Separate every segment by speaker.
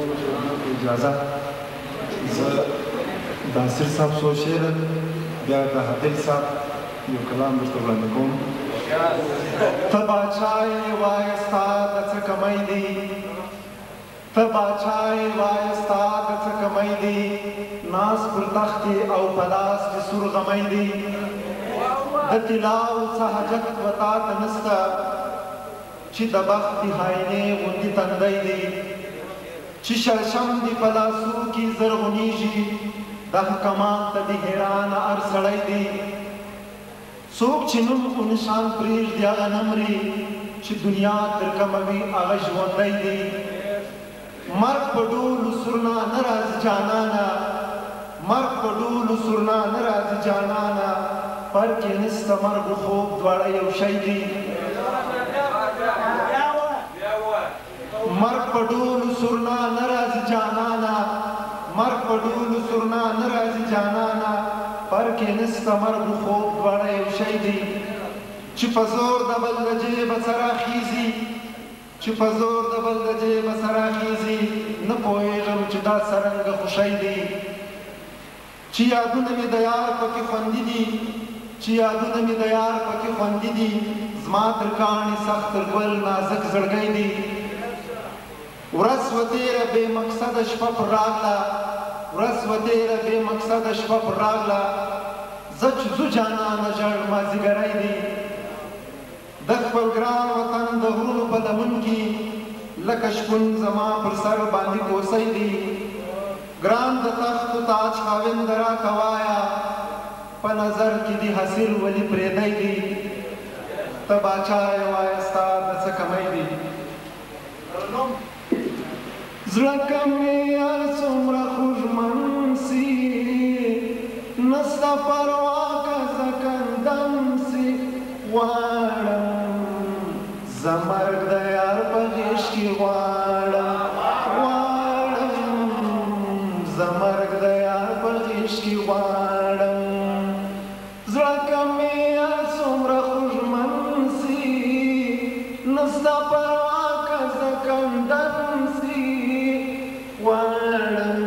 Speaker 1: مشرانو په اجازه زه د ناصر صاحب څو شعر بیا د حافظ صاحب یو کلام درته وړاندې کوم. ته باچا یې وایه ستا د څه کمی دی، ته باچا یې وایه ستا د څه کمی دی، ناز پر تخت او په لاس کې سور غمی دی. د طلاو څه حاجت و تا ته نسته چې د بخت د هاینې غوندې تندی دی. چې شړشم دې په لاسو کې زرغونېږي د حکمان ته د حیران هر سړی دی. څوک چې نوم او نشان پرېږدي هغه نه مري، چې دنیا تر کموي هغه ژوندی دی. مرګ په ډولو سورنا نه راځي جانانه، مرګ په ډولو سورنا نه راځي جانانه، فرق یې نسته مرګ و خوب دواړه یو شی دی. مرګ په ډولو سورنا نه راځي جانانه، مرګ په ډولو سورنا نه راځي جانانه، فرق یې نسته مرګ و خوب دواړه یو شی دی. چې په زور د بل د جېبه سره خیزي، چې په زور د بل د جېبه سره خیزي، نه پوهېږم چې دا څرنګه خوشی دی. چې یادونه مې د یار پکې خوندي دي، چې یادونه مې د یار پکې خوندي دي، زما تر کاڼي سخت تر ګل نازک زړګی دی. ورځ و تېره بې مقصده شپه پر راغله، ورځ و تېره بې مقصده شپه پر راغله، زه چې ځو جانانه ژړ مازدیګری دی. د خپل ګران وطن د غرونو په لمن کې لکه شپون زما پر سر باندې کوسی دی. ګران د تخت و تاج خاوند راته وایه، په نظر کې دې حاصل ولې پرېدی دی. ته باچا یې وایه ستا د څه کمی دی. زړه کمې هر څومره خوږمن سي، نسته پروا که زه کندم سي. غواړم زه مرګ د یار په غېږ کې غواړم، غواړم زه مرګ د یار په غېږ کې غواړم. زړه کمې هر څومره خوږمن سي، نسته پروا که زه کندم سي. غواړم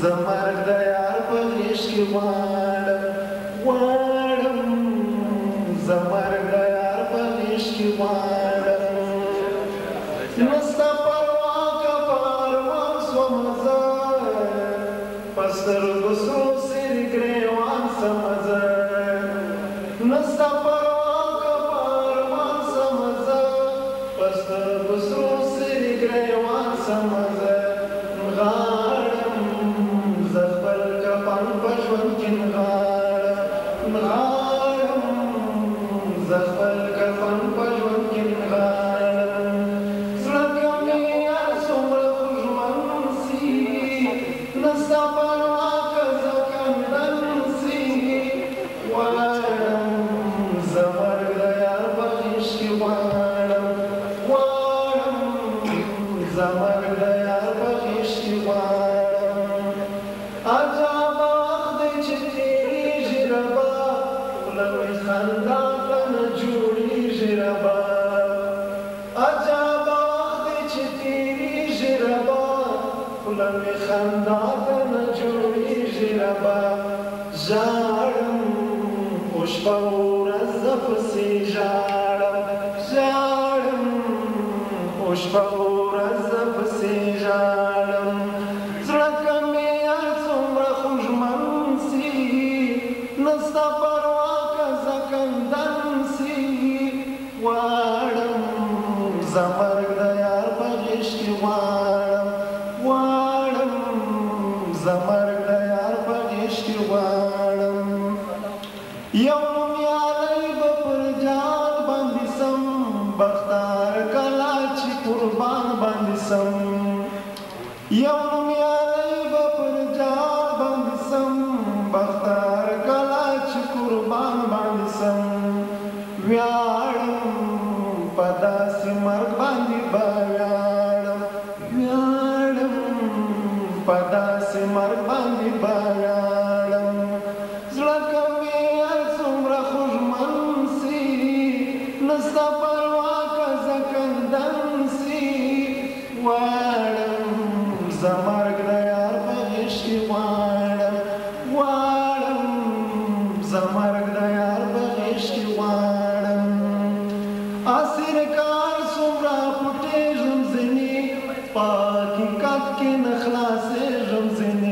Speaker 1: زه مرګ د یار په غېږ کې غواړم، غواړم زه مرګ د یار په غېږ کې غواړم. نسته پروا که په اروان سومه زه، په سترګو سرو سرې ګرېوان سمه زه. نسته پروا که په اروان سمه زه، په سترګو سرو سرې ګرېوان سمه زه. غواړم زه خپل کفن په ژوند کې نغواړم، نغواړم زه خپل کفن په ژوند کې نغواړم. زړه کمې هر څومره خوږمن سي، نسته پروا که زه کندن سي. غواړم زه مرګ د یار په غېږ کې غواړم، غواړم زه مرګ د یار په غېږ کې غواړم. عجبه وخت دی چې تېرېږي ربه، خوله مې خندا ته نه جوړېږي ربه. عجبه وخت دی چې تېرېږي ربه، خوله مې خندا ته نه جوړېږي ربه. ژاړم خو شپه ورځ زه پسې ژاړم، ژاړم خو شپه ورځ زه پسې ژاړم. زړه کمې هر څومره خوږمن سي، نسته پروا که زه کندن سي. غواړم زه مرګ د یار په غېږ کې غواړم، غواړم زه مرګ د یار په غېږ کې غواړم. یو نومیالی به پر جهان باندې سم، بختار کله چې قربان باندې سم. یو نومیالی به پر جهان باندې سم، بختار کله چې قربان باندې سم. ویاړم په داسې مرګ باندې به ویاړم، ویاړم په داسې مرګ باندې به ویاړم. زړه کمې هر څومره خوږمن سي، نسته پروا که زه کندن سي. غواړم زمرګ د یار په غېږ کې غواړم غواړم زمرګ د یار په غېږ کې غواړم اسیر کار څومره پټېږم ځینې په حقیقت کې نه خلاصېږم ځینې